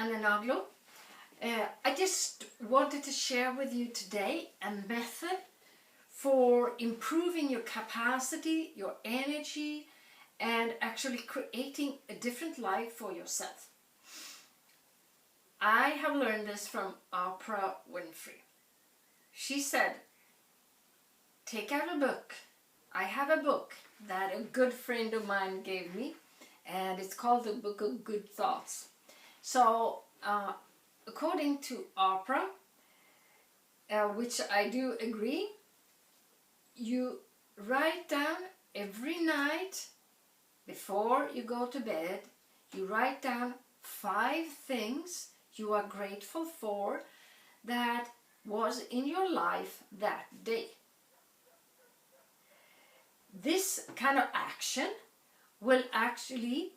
Anna Naglo. I just wanted to share with you today a method for improving your capacity, your energy, and actually creating a different life for yourself. I have learned this from Oprah Winfrey. She said, take out a book. I have a book that a good friend of mine gave me, and it's called The Book of Good Thoughts. So, according to Oprah, which I do agree, you write down every night before you go to bed, you write down 5 things you are grateful for that was in your life that day. This kind of action will actually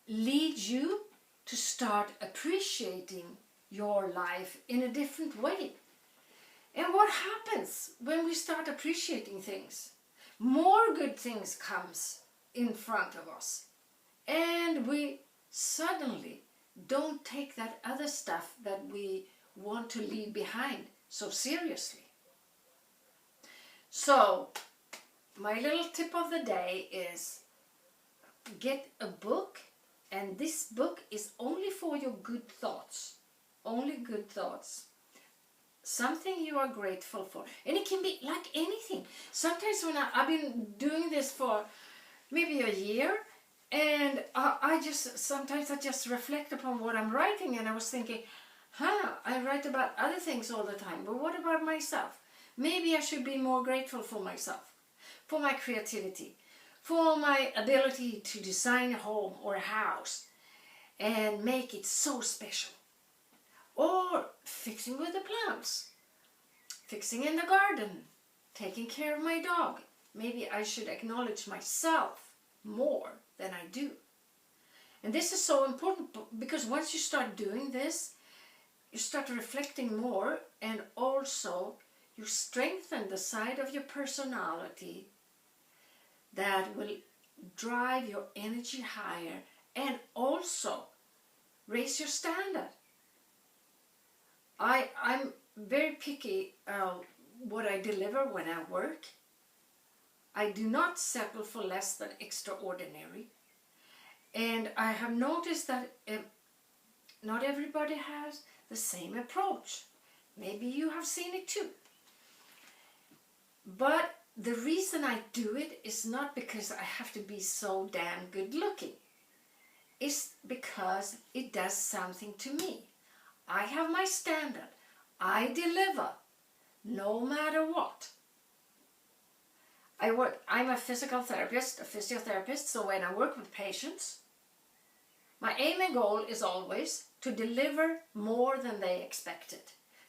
lead you to start appreciating your life in a different way. And what happens when we start appreciating things? More good things comes in front of us. And we suddenly don't take that other stuff that we want to leave behind so seriously. So, my little tip of the day is get a book, and this book is only for your good thoughts. Only good thoughts. Something you are grateful for. And it can be like anything. Sometimes when I've been doing this for maybe a year, and sometimes I just reflect upon what I'm writing, and I was thinking, I write about other things all the time, but what about myself? Maybe I should be more grateful for myself, for my creativity, for my ability to design a home or a house and make it so special. Or fixing with the plants, fixing in the garden, taking care of my dog. Maybe I should acknowledge myself more than I do. And this is so important because once you start doing this, you start reflecting more, and also you strengthen the side of your personality that will drive your energy higher and also raise your standard. I'm very picky what I deliver when I work. I do not settle for less than extraordinary. And I have noticed that not everybody has the same approach. Maybe you have seen it too. But the reason I do it is not because I have to be so damn good looking. It's because it does something to me. I have my standard. I deliver, no matter what. I'm a physical therapist, a physiotherapist, so when I work with patients, my aim and goal is always to deliver more than they expected,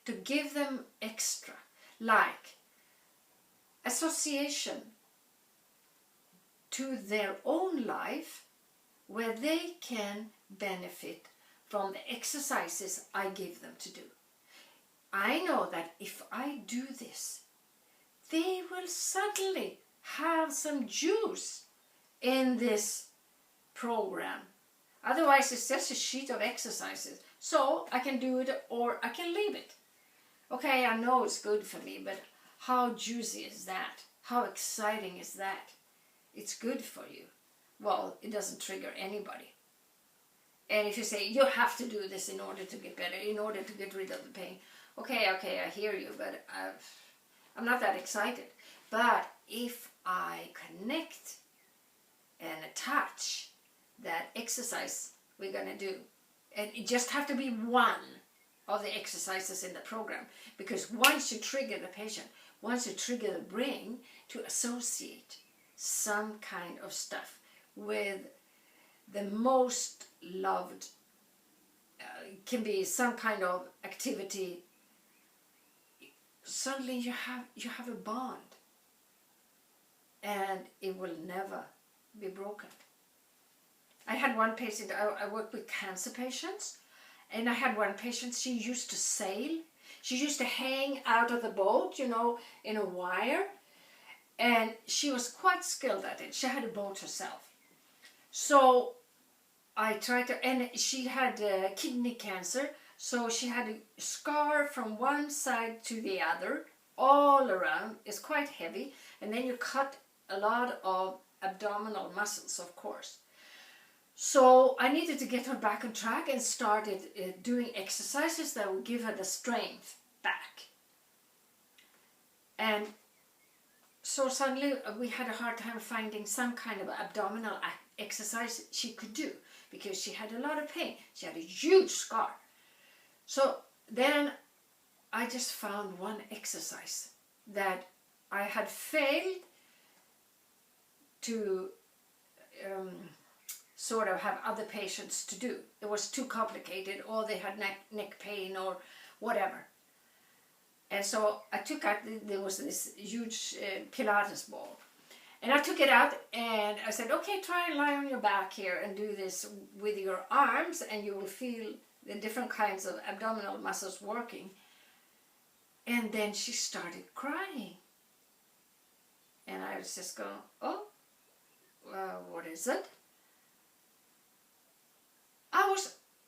to give them extra, like association to their own life where they can benefit from the exercises I give them to do. I know that if I do this, they will suddenly have some juice in this program. Otherwise, it's just a sheet of exercises. So I can do it or I can leave it. Okay, I know it's good for me, but how juicy is that? How exciting is that? It's good for you. Well, it doesn't trigger anybody. And if you say, you have to do this in order to get better, in order to get rid of the pain. Okay, I hear you, but I'm not that excited. But if I connect and attach that exercise we're going to do, and it just have to be one of the exercises in the program, because once you trigger the patient, once you trigger the brain to associate some kind of stuff with the most loved, can be some kind of activity, suddenly you have a bond, and it will never be broken. I had one patient, I work with cancer patients, and I had one patient, she used to sail. She used to hang out of the boat, in a wire, and she was quite skilled at it. She had a boat herself. So I tried to, and she had kidney cancer, so she had a scar from one side to the other, all around. It's quite heavy, and then you cut a lot of abdominal muscles, of course. So I needed to get her back on track and started doing exercises that would give her the strength back. And so suddenly we had a hard time finding some kind of abdominal exercise she could do because she had a lot of pain. She had a huge scar. So then I just found one exercise that I had failed to sort of have other patients to do. It was too complicated, or they had neck pain or whatever. And so I took out, there was this huge Pilates ball. And I took it out and I said, okay, try and lie on your back here and do this with your arms, and you will feel the different kinds of abdominal muscles working. And then she started crying. And I was just going, oh, what is it?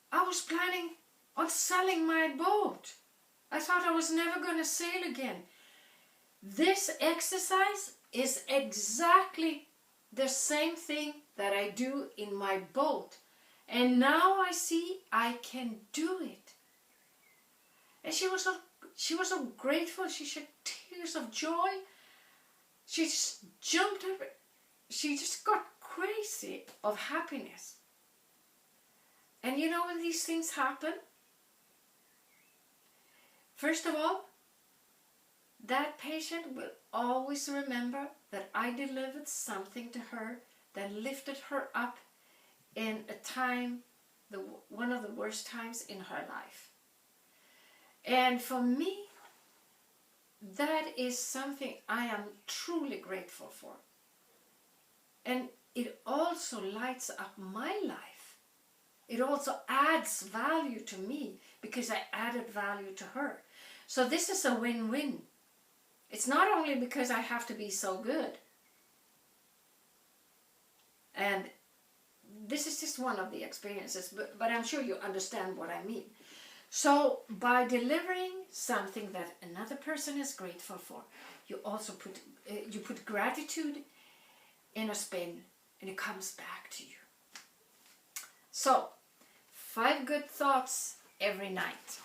I was planning on selling my boat. I thought I was never going to sail again. This exercise is exactly the same thing that I do in my boat. And now I see I can do it. And she was so grateful. She shed tears of joy. She just jumped up. She just got crazy of happiness. And you know when these things happen? First of all, that patient will always remember that I delivered something to her that lifted her up in a time, one of the worst times in her life. And for me, that is something I am truly grateful for. And it also lights up my life. It also adds value to me because I added value to her. So this is a win-win. It's not only because I have to be so good. And this is just one of the experiences, but I'm sure you understand what I mean. So by delivering something that another person is grateful for, you also put gratitude in a spin, and it comes back to you. So 5 good thoughts every night.